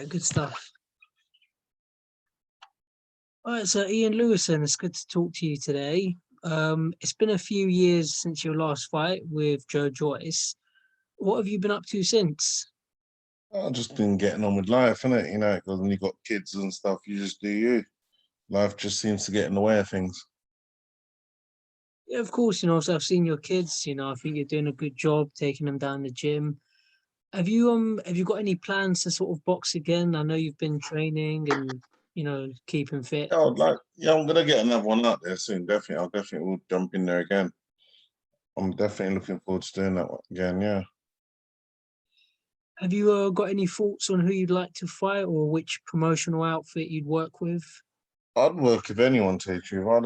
Good stuff. All right, so Ian Lewison, it's good to talk to you today. It's been a few years since your last fight with Joe Joyce. What have you been up to since? I've just been getting on with life, innit? You know, because when you got kids and stuff, you just do you. Life just seems to get in the way of things. Yeah, of course, so I've seen your kids, I think you're doing a good job taking them down the gym. Have you got any plans to sort of box again? I know you've been training and, keeping fit. I'm gonna get another one out there soon. Definitely, I'll definitely will jump in there again. I'm definitely looking forward to doing that one again. Yeah. Have you got any thoughts on who you'd like to fight or which promotional outfit you'd work with? I'd work with anyone, to tell you the truth. I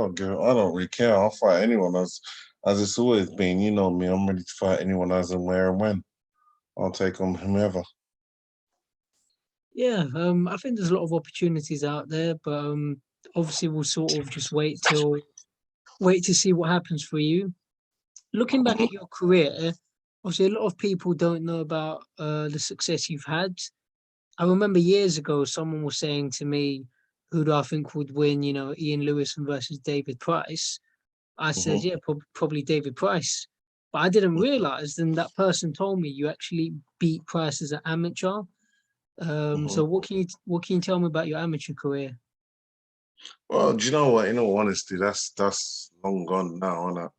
don't really care. I'll fight anyone as it's always been. You know me, I'm ready to fight anyone as and where and when. I'll take on whomever. Yeah, I think there's a lot of opportunities out there, but obviously we'll sort of just wait to see what happens for you. Looking back at your career, obviously a lot of people don't know about the success you've had. I remember years ago someone was saying to me, who do I think would win, Ian Lewison versus David Price? I said, Hmm. yeah, probably David Price. But I didn't realize then that person told me you actually beat Price as an amateur. Hmm. So what can you tell me about your amateur career? Well, do you know what? In all honesty, that's long gone now, isn't it?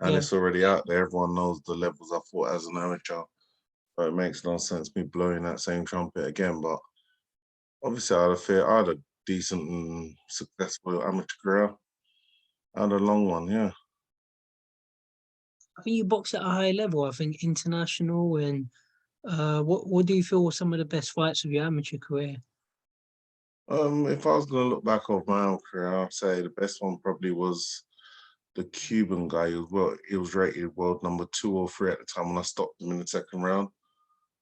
And Yeah. it's already out there. Everyone knows the levels I fought as an amateur. So it makes no sense me blowing that same trumpet again. But obviously, I had a decent and successful amateur career. I had a long one, yeah. I think you box at a high level. I think international and what do you feel were some of the best fights of your amateur career? If I was gonna look back over my own career, I'd say the best one probably was the Cuban guy. He was rated world number 2 or 3 at the time when I stopped him in the second round.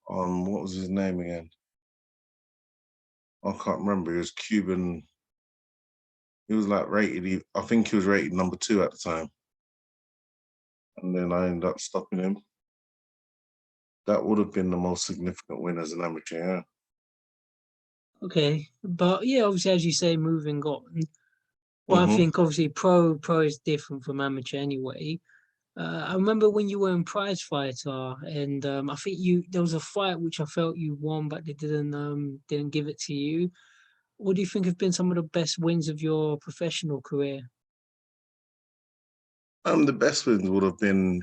What was his name again? I can't remember. He was Cuban. He was like I think he was rated number 2 at the time. And then I ended up stopping him. That would have been the most significant win as an amateur, yeah. Okay, but yeah, obviously as you say, moving on. Well, I Hmm. think obviously pro is different from amateur anyway. I remember when you were in Prize Fighter, and I think you there was a fight which I felt you won, but they didn't give it to you. What do you think have been some of the best wins of your professional career? The best wins would have been,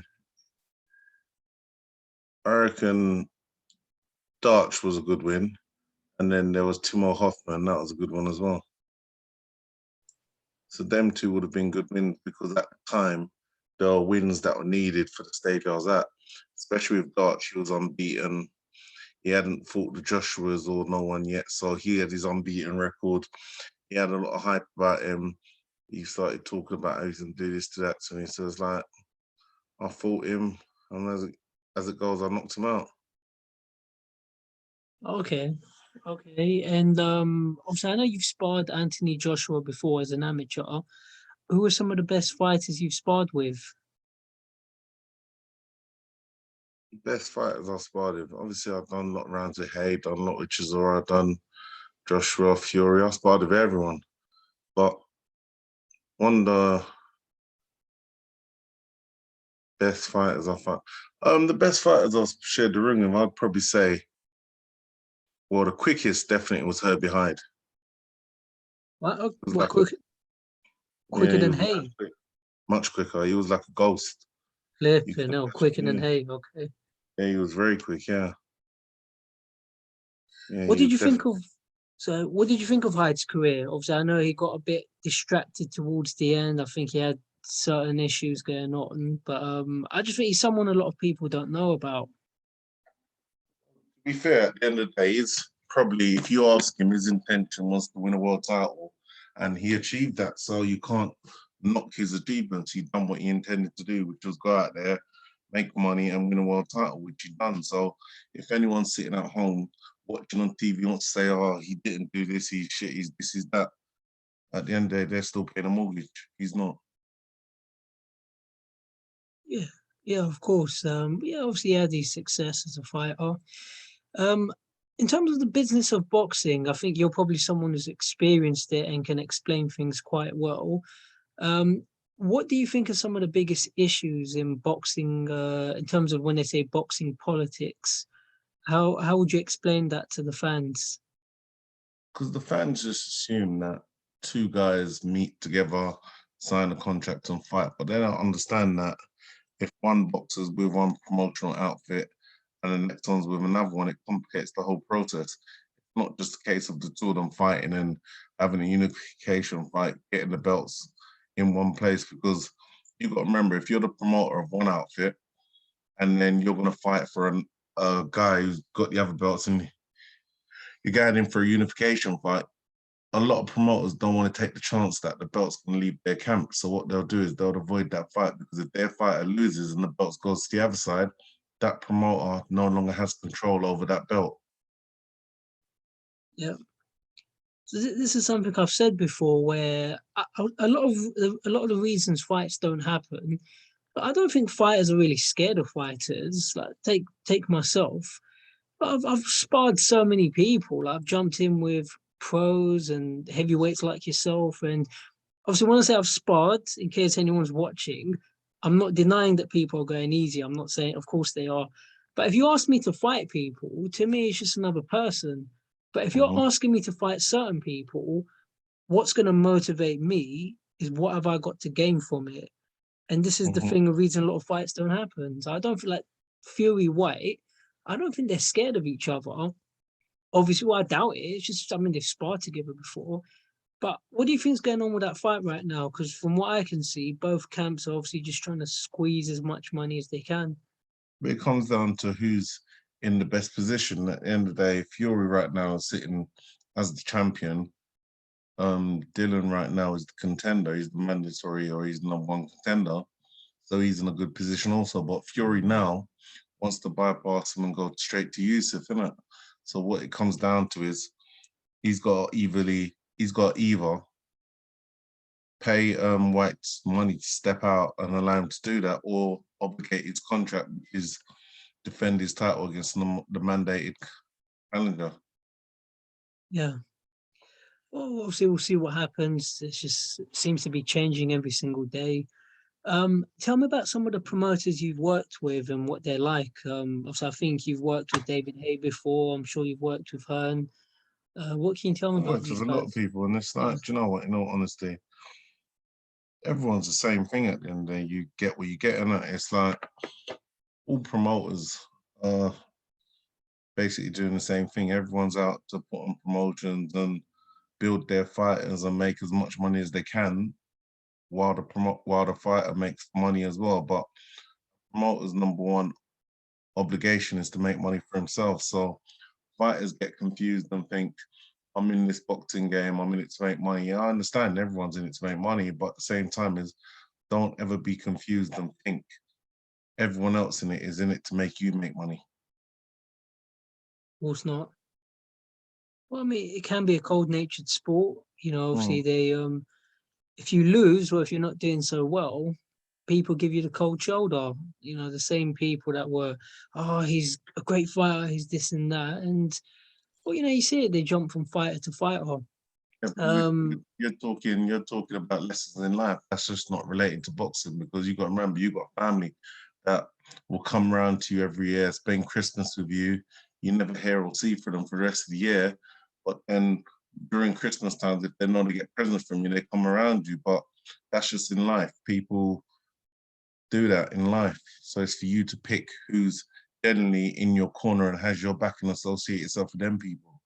I reckon, Darch was a good win. And then there was Timo Hoffman, that was a good one as well. So them two would have been good wins because at the time there were wins that were needed for the stage I was at. Especially with Darch, he was unbeaten. He hadn't fought the Joshuas or no one yet, so he had his unbeaten record. He had a lot of hype about him. He started talking about how he's gonna do this, to that. So he says, like, I fought him, and as it goes, I knocked him out. Okay, okay, and obviously I know you've sparred Anthony Joshua before as an amateur. Who are some of the best fighters you've sparred with? Best fighters I sparred with. Obviously, I've done a lot of rounds with Hay, done a lot with Chisora, done Joshua, Fury. I sparred with everyone. But one of the best fighters I fought, the best fighters I've shared the ring with, I'd probably say, well, the quickest definitely was Herbie Hyde. What, It was what like a, quicker yeah, he than was Hay? much quicker. He was like a ghost. You Flipping, couldn't no, catch quicker him. than Yeah, Hay. Okay. yeah, he was very quick. Yeah, yeah, What he did was you think definitely. of? So, what did you think of Hyde's career? Obviously, I know he got a bit distracted towards the end. I think he had certain issues going on, but I just think he's someone a lot of people don't know about. To be fair, at the end of the day, it's probably, if you ask him, his intention was to win a world title, and he achieved that. So you can't knock his achievements. He done what he intended to do, which was go out there, make money, and win a world title, which he done. So if anyone's sitting at home watching on TV wants to say, "Oh, he didn't do this, he's shit, he's this, he's that," at the end of the day, they're still paying a mortgage. He's not. Yeah, yeah, of course. Yeah, obviously he had his success as a fighter. Um, in terms of the business of boxing, I think you're probably someone who's experienced it and can explain things quite well. Um, what do you think are some of the biggest issues in boxing, in terms of when they say boxing politics? How would you explain that to the fans? Because the fans just assume that two guys meet together, sign a contract and fight, but they don't understand that if one boxer's with one promotional outfit and the next one's with another one, it complicates the whole process. It's not just a case of the two of them fighting and having a unification fight, getting the belts in one place, because you've got to remember, if you're the promoter of one outfit and then you're going to fight for a guy who's got the other belts and you're going in for a unification fight, a lot of promoters don't want to take the chance that the belt's going to leave their camp. So what they'll do is they'll avoid that fight, because if their fighter loses and the belt goes to the other side, that promoter no longer has control over that belt. Yeah. So this is something I've said before, where a lot of the reasons fights don't happen, but I don't think fighters are really scared of fighters. Like take myself, but I've sparred so many people. Like, I've jumped in with pros and heavyweights like yourself, and obviously when I say I've sparred, in case anyone's watching, I'm not denying that people are going easy. I'm not saying, of course they are, but if you ask me to fight people, to me it's just another person. But if you're Mhm, asking me to fight certain people, what's going to motivate me is what have I got to gain from it. And this is the mhm. thing, the reason a lot of fights don't happen. So I don't feel like Fury White, I don't think they're scared of each other. Obviously, well, I doubt it. It's just something they've sparred together before. But what do you think's going on with that fight right now? Because from what I can see, both camps are obviously just trying to squeeze as much money as they can. But it comes down to who's in the best position. At the end of the day, Fury right now is sitting as the champion. Dylan right now is the contender. He's the mandatory, or he's the number one contender. So he's in a good position also. But Fury now wants to bypass him and go straight to Yusuf, innit? So what it comes down to is he's got either pay White's money to step out and allow him to do that, or obligate his contract, which is defend his title against the mandated challenger. Yeah. Well, obviously, we'll see what happens. It seems to be changing every single day. Tell me about some of the promoters you've worked with and what they're like. Also, I think you've worked with David Hay before. I'm sure you've worked with Hearn. What can you tell me I've about worked with these a lot of guys? people, and it's like, do you know what? In all honesty, everyone's the same thing at the end of the day. You get what you get, and it's like all promoters are basically doing the same thing. Everyone's out to put on promotions and build their fighters and make as much money as they can, while the fighter makes money as well. But promoter's number one obligation is to make money for himself. So fighters get confused and think, I'm in this boxing game, I'm in it to make money. Yeah, I understand everyone's in it to make money, but at the same time is don't ever be confused and think everyone else in it is in it to make you make money. Of course not. Well, I mean, it can be a cold-natured sport. Mm. Obviously if you lose or if you're not doing so well, people give you the cold shoulder. The same people that were, oh, he's a great fighter, he's this and that, and well, you see it. They jump from fighter to fighter. Yeah, but Um, you're talking about lessons in life. That's just not related to boxing, because you got to remember you got family that will come around to you every year, spend Christmas with you. You never hear or see from them for the rest of the year, but then during Christmas times, if they're not to get presents from you, they come around you. But that's just in life. People do that in life. So it's for you to pick who's generally in your corner and has your back and associate yourself with them people.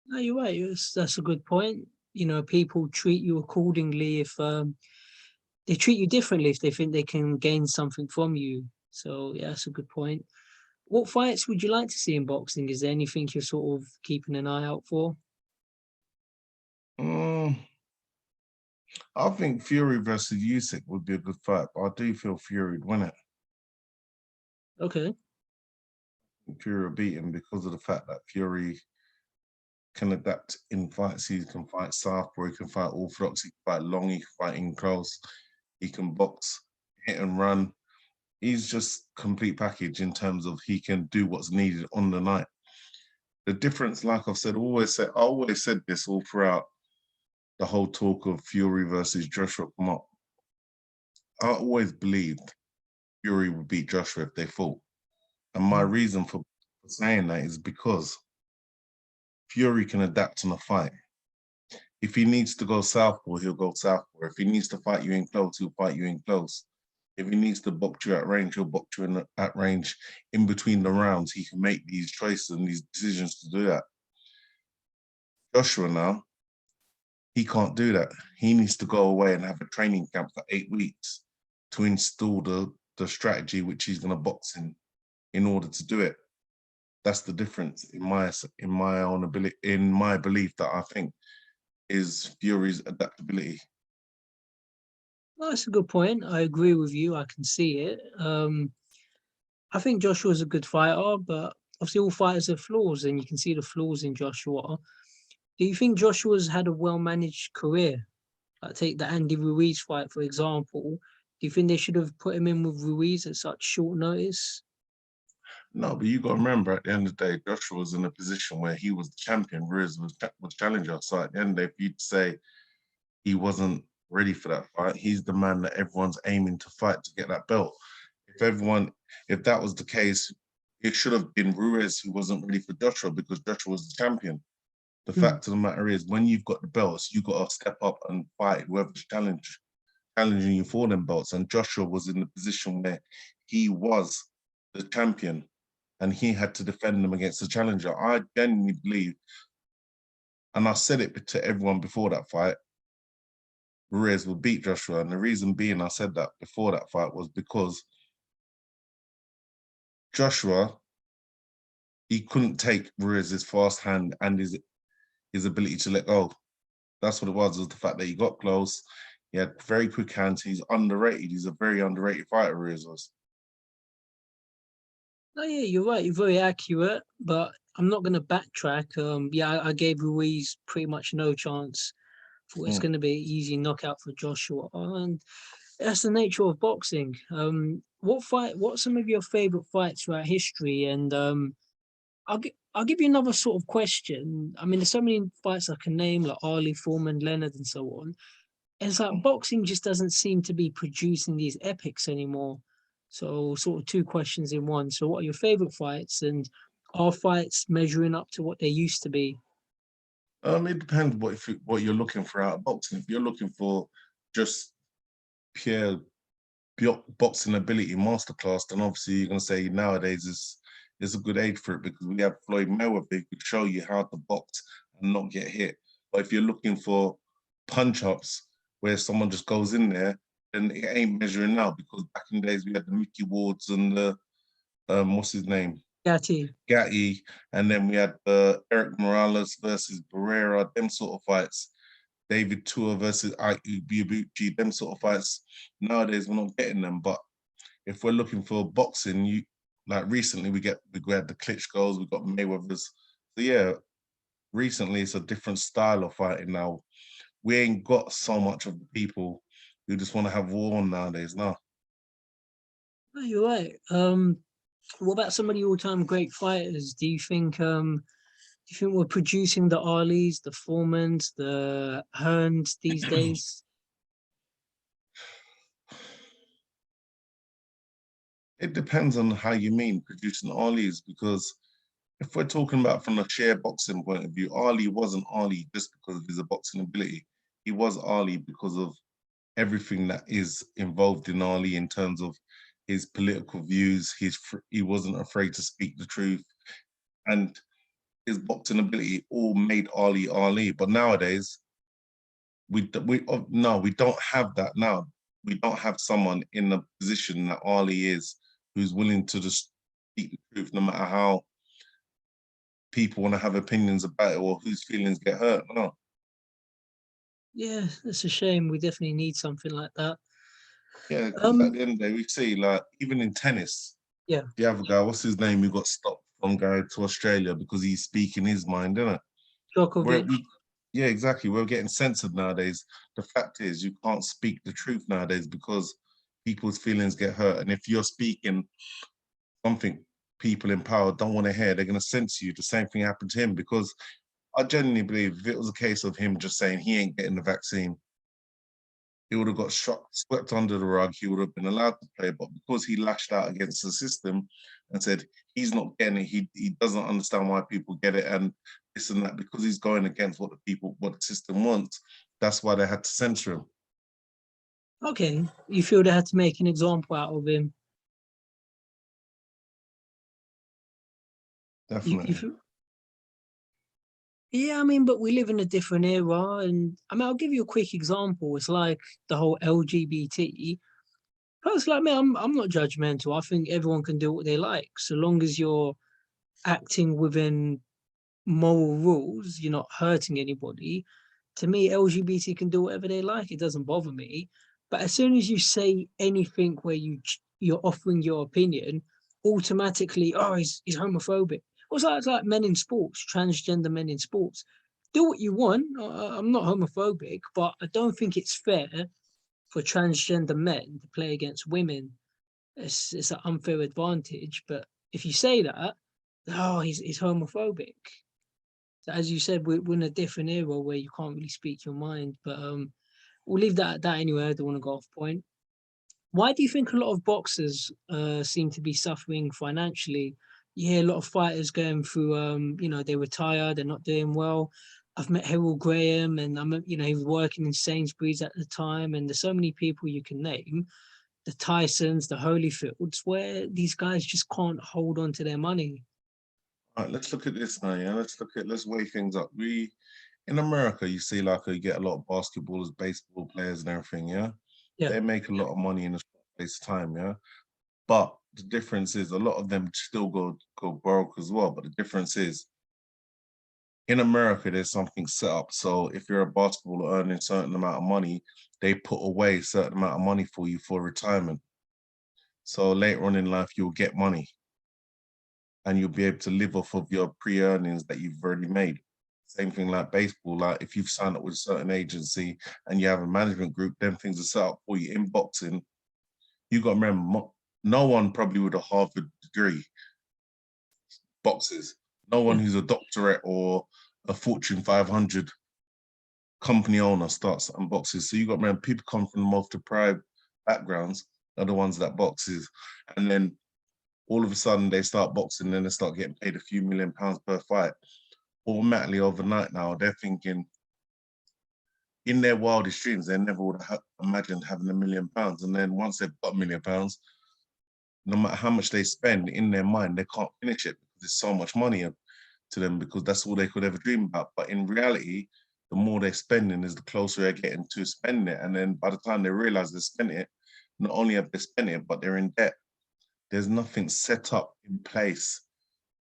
no, you're right. That's a good point. People treat you accordingly if they treat you differently if they think they can gain something from you. So yeah, that's a good point. What fights would you like to see in boxing? Is there anything you're sort of keeping an eye out for? Mm, I think Fury versus Usyk would be a good fight, but I do feel Fury would win it. Okay. Fury will beat him because of the fact that Fury can adapt in fights. He can fight southpaw, he can fight orthodox, he can fight long, he can fight in close, he can box, hit and run. He's just complete package in terms of he can do what's needed on the night. The difference, like I've said, I always said this all throughout the whole talk of Fury versus Joshua come up. I always believed Fury would beat Joshua if they fought. And my reason for saying that is because Fury can adapt in a fight. If he needs to go southpaw, he'll go southpaw. If he needs to fight you in close, he'll fight you in close. If he needs to box you at range, he'll box you at range in between the rounds. He can make these choices and these decisions to do that. Joshua now, he can't do that. He needs to go away and have a training camp for 8 weeks to install the strategy which he's going to box in order to do it. That's the difference in my own ability, in my belief that I think is Fury's adaptability. Well, that's a good point. I agree with you. I can see it. I think Joshua's a good fighter, but obviously all fighters have flaws, and you can see the flaws in Joshua. Do you think Joshua's had a well-managed career? Like take the Andy Ruiz fight, for example. Do you think they should have put him in with Ruiz at such short notice? No, but you got to remember, at the end of the day, Joshua was in a position where he was the champion, Ruiz was challenger. So at the end of the day, if you'd say he wasn't ready for that fight, he's the man that everyone's aiming to fight to get that belt. If that was the case, it should have been Ruiz who wasn't ready for Joshua because Joshua was the champion. The fact of the matter is, when you've got the belts, you got to step up and fight whoever's challenging you for them belts. And Joshua was in the position where he was the champion and he had to defend them against the challenger. I genuinely believe, and I said it to everyone before that fight, Ruiz will beat Joshua. And the reason being I said that before that fight was because Joshua, he couldn't take Ruiz's fast hand and his ability to let go. That's what it was the fact that he got close. He had very quick hands. He's underrated. He's a very underrated fighter, Ruiz was. Oh yeah, you're right. You're very accurate, but I'm not going to backtrack. Yeah, I gave Ruiz pretty much no chance. Thought it's going to be an easy knockout for Joshua, and that's the nature of boxing. What some of your favorite fights throughout history? And I'll give you another sort of question. I mean, there's so many fights I can name, like Ali, Foreman, Leonard, and so on. It's like boxing just doesn't seem to be producing these epics anymore. So, sort of two questions in one. So, what are your favorite fights, and are fights measuring up to what they used to be? It depends what you're looking for out of boxing. If you're looking for just pure boxing ability masterclass, then obviously you're going to say nowadays is a good age for it because we have Floyd Mayweather who could show you how to box and not get hit. But if you're looking for punch-ups where someone just goes in there, then it ain't measuring now because back in the days we had the Mickey Wards and the, what's his name? Gatti, and then we had Eric Morales versus Barrera, them sort of fights. David Tua versus Ibubuchi, them sort of fights. Nowadays we're not getting them, but if we're looking for boxing, like recently we had the Klitschko's, we got Mayweather's. So yeah, recently it's a different style of fighting now. We ain't got so much of the people who just want to have war nowadays. No. Oh, you're right. What about some of the all-time great fighters? Do you think we're producing the Alis, the Foremans, the Hearns these days? It depends on how you mean producing Ali's, because if we're talking about from a sheer boxing point of view, Ali wasn't Ali just because of his boxing ability. He was Ali because of everything that is involved in Ali in terms of his political views. He wasn't afraid to speak the truth, and his boxing ability all made Ali Ali. But nowadays, we don't have that now. We don't have someone in the position that Ali is who's willing to just speak the truth, no matter how people want to have opinions about it or whose feelings get hurt. No. Yeah, it's a shame. We definitely need something like that. Yeah, because at the end of the day, we see, like, even in tennis, Yeah, the other guy, what's his name, who got stopped from going to Australia because he's speaking his mind, isn't it? Djokovic. Yeah, exactly. We're getting censored nowadays. The fact is, you can't speak the truth nowadays because people's feelings get hurt. And if you're speaking something people in power don't want to hear, they're going to censor you. The same thing happened to him, because I genuinely believe if it was a case of him just saying he ain't getting the vaccine, he would have got shot, swept under the rug. He would have been allowed to play, but because he lashed out against the system and said he's not getting it, he doesn't understand why people get it, and this and that, because he's going against what the system wants. That's why they had to censor him. Okay, you feel they had to make an example out of him? Definitely. Yeah, I mean, but we live in a different era, and I mean, I'll give you a quick example. It's like the whole LGBT. Personally, like me, I'm not judgmental. I think everyone can do what they like, so long as you're acting within moral rules, you're not hurting anybody. To me, LGBT can do whatever they like. It doesn't bother me. But as soon as you say anything where you're offering your opinion, automatically, oh, he's homophobic. It's like men in sports, transgender men in sports. Do what you want. I'm not homophobic, but I don't think it's fair for transgender men to play against women. It's an unfair advantage. But if you say that, oh, he's homophobic. So as you said, we're in a different era where you can't really speak your mind. But we'll leave that at that anyway. I don't want to go off point. Why do you think a lot of boxers seem to be suffering financially? You hear a lot of fighters going through, they retire, they're not doing well. I've met Harold Graham, and he was working in Sainsbury's at the time, and there's so many people you can name, the Tysons, the Holyfields, where these guys just can't hold on to their money. All right, let's look at this now. Yeah, let's weigh things up. In America, you see, like, you get a lot of basketballers, baseball players, and everything. Yeah, Yeah, they make a lot of money in a short space of time. Yeah, but the difference is a lot of them still go broke as well. But the difference is, in America, there's something set up. So if you're a basketballer earning a certain amount of money, they put away a certain amount of money for you for retirement. So later on in life, you'll get money and you'll be able to live off of your pre-earnings that you've already made. Same thing like baseball. Like, if you've signed up with a certain agency and you have a management group, then things are set up for you. In boxing, you got to remember, no one probably with a Harvard degree boxes. No one yeah. who's a doctorate or a Fortune 500 company owner starts and boxes. So you got to remember, people come from the most deprived backgrounds are the ones that boxes, and then all of a sudden they start boxing, and then they start getting paid a few £1 million per fight. Automatically overnight now, they're thinking, in their wildest dreams, they never would have imagined having £1 million. And then once they've got £1 million, no matter how much they spend, in their mind, they can't finish it because there's so much money to them, because that's all they could ever dream about. But in reality, the more they're spending is the closer they're getting to spending it. And then by the time they realize they spent it, not only have they spent it, but they're in debt. There's nothing set up in place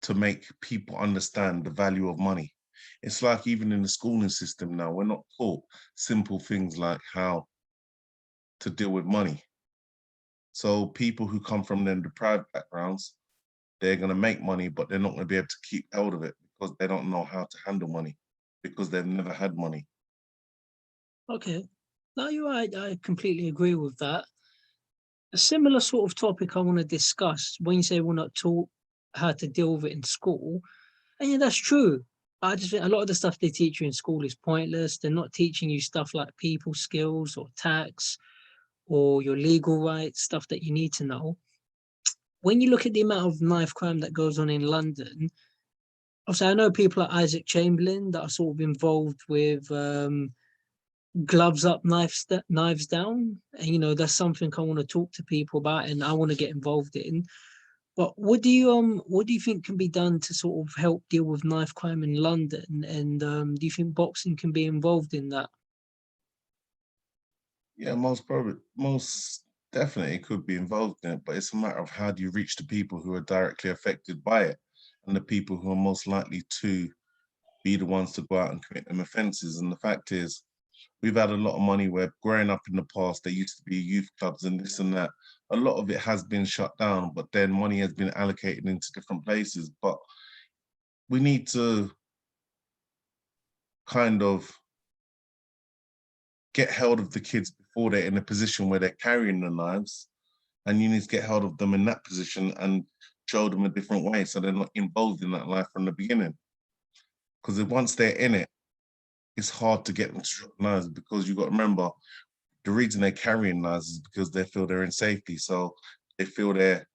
to make people understand the value of money. It's like, even in the schooling system now, we're not taught simple things like how to deal with money. So people who come from them deprived backgrounds, they're going to make money, but they're not going to be able to keep hold of it because they don't know how to handle money, because they've never had money. Okay. No, you're right. I completely agree with that. A similar sort of topic I want to discuss when you say we're not taught how to deal with it in school. And yeah, that's true. I just think a lot of the stuff they teach you in school is pointless. They're not teaching you stuff like people skills or tax or your legal rights, stuff that you need to know. When you look at the amount of knife crime that goes on in London, obviously I know people like Isaac Chamberlain that are sort of involved with gloves up, knives down, and that's something I want to talk to people about and I want to get involved in. But what do you think can be done to sort of help deal with knife crime in London? And do you think boxing can be involved in that? Yeah, most definitely could be involved in it, but it's a matter of how do you reach the people who are directly affected by it, and the people who are most likely to be the ones to go out and commit them offences. And the fact is, we've had a lot of money where, growing up in the past, there used to be youth clubs and this and that. A lot of it has been shut down, but then money has been allocated into different places. But we need to kind of get hold of the kids before they're in a position where they're carrying the knives, and you need to get hold of them in that position and show them a different way so they're not involved in that life from the beginning. Because once they're in it, it's hard to get them to drop knives, because you've got to remember, the reason they're carrying knives is because they feel they're in safety. So they feel their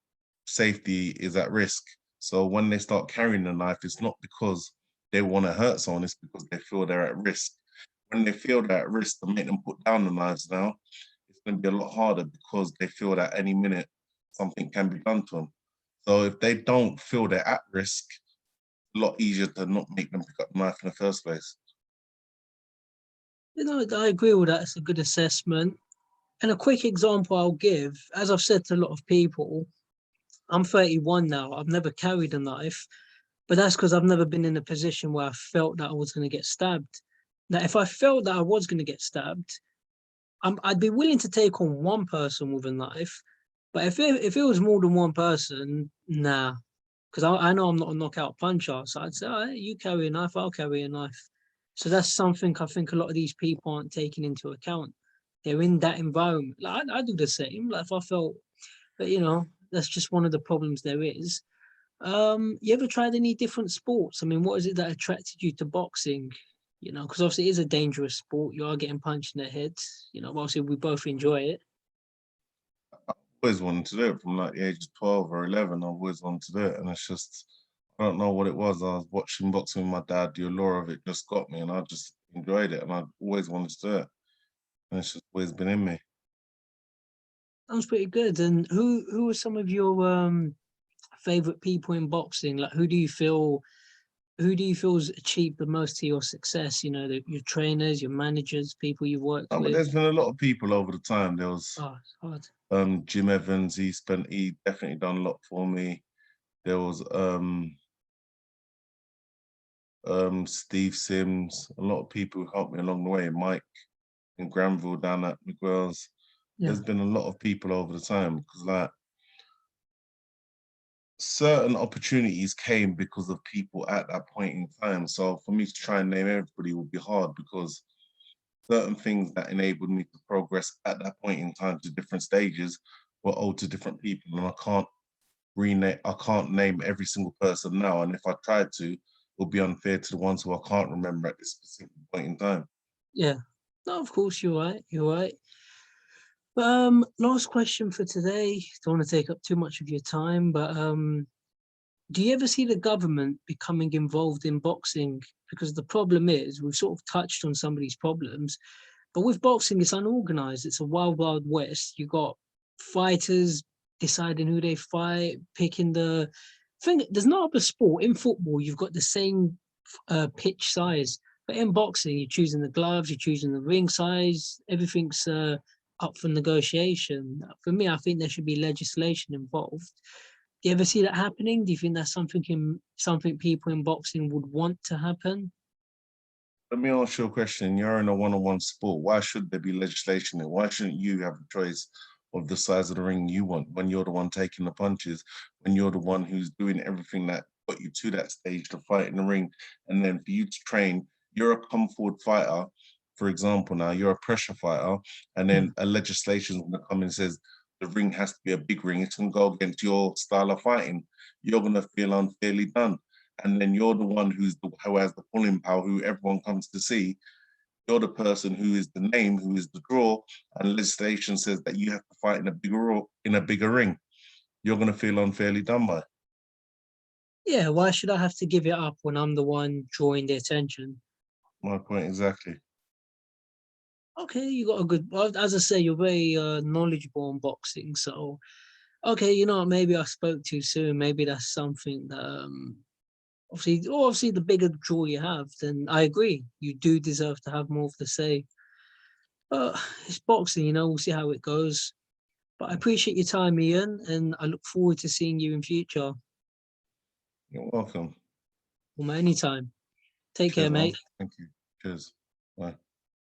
safety is at risk. So when they start carrying the knife, it's not because they want to hurt someone, it's because they feel they're at risk. When they feel they're at risk, to make them put down the knives now, it's going to be a lot harder, because they feel that any minute something can be done to them. So if they don't feel they're at risk, a lot easier to not make them pick up the knife in the first place. You know, I agree with that. It's a good assessment. And a quick example I'll give, as I've said to a lot of people, I'm 31 now. I've never carried a knife, but that's because I've never been in a position where I felt that I was going to get stabbed. Now, if I felt that I was going to get stabbed, I'd be willing to take on one person with a knife. But if it was more than one person, nah. Because I know I'm not a knockout puncher. So I'd say, all right, you carry a knife, I'll carry a knife. So that's something I think a lot of these people aren't taking into account. They're in that environment. Like I do the same. Like if I felt, but you know, that's just one of the problems there is. You ever tried any different sports? I mean, what is it that attracted you to boxing? You know, because obviously it is a dangerous sport. You are getting punched in the head. You know, obviously we both enjoy it. Always wanted to do it from like the age of 12 or 11. I always wanted to do it, and it's just, I don't know what it was. I was watching boxing with my dad. The allure of it just got me, and I just enjoyed it, and I always wanted to do it, and it's just always been in me. Sounds pretty good. And who are some of your favorite people in boxing? Like who do you feel has achieved the most to your success? You know, your trainers, your managers, people you've worked But with. there's been a lot of people over the time. There was Oh, it's hard. Jim Evans. He definitely done a lot for me. There was Steve Sims. A lot of people who helped me along the way. Mike in Granville down at Miguel's. Yeah. There's been a lot of people over the time, because like certain opportunities came because of people at that point in time. So for me to try and name everybody would be hard, because certain things that enabled me to progress at that point in time to different stages were owed to different people, and I can't name every single person now. And if I tried to, it would be unfair to the ones who I can't remember at this specific point in time. Yeah. No, of course you're right. You're right. Last question for today. Don't want to take up too much of your time, but do you ever see the government becoming involved in boxing? Because the problem is, we've sort of touched on some of these problems, but with boxing, it's unorganized. It's a wild, wild west. You got fighters deciding who they fight, picking the thing. There's no other sport. In football, you've got the same pitch size, but in boxing, you're choosing the gloves, you're choosing the ring size. Everything's up for negotiation. For me, I think there should be legislation involved. Do you ever see that happening? Do you think that's something people in boxing would want to happen? Let me ask you a question. You're in a one-on-one sport. Why should there be legislation? Why shouldn't you have a choice of the size of the ring you want, when you're the one taking the punches, when you're the one who's doing everything that got you to that stage to fight in the ring? And then for you to train, you're a come forward fighter, for example. Now you're a pressure fighter, and then a legislation is going to come and says the ring has to be a big ring. It's going to go against your style of fighting. You're going to feel unfairly done. And then you're the one who has the pulling power, who everyone comes to see. You're the person who is the name, who is the draw, and legislation says that you have to fight in a bigger ring. You're going to feel unfairly done by. Yeah, why should I have to give it up when I'm the one drawing the attention? My point exactly. Okay, you got a good. Well, as I say, you're very knowledgeable on boxing. So, okay, you know, maybe I spoke too soon. Maybe that's something that obviously, the bigger draw you have, then I agree. You do deserve to have more of the say. But it's boxing, you know. We'll see how it goes. But I appreciate your time, Ian, and I look forward to seeing you in future. You're welcome. Or anytime. Take care, Cheers, man. mate. Thank you. Cheers. Bye.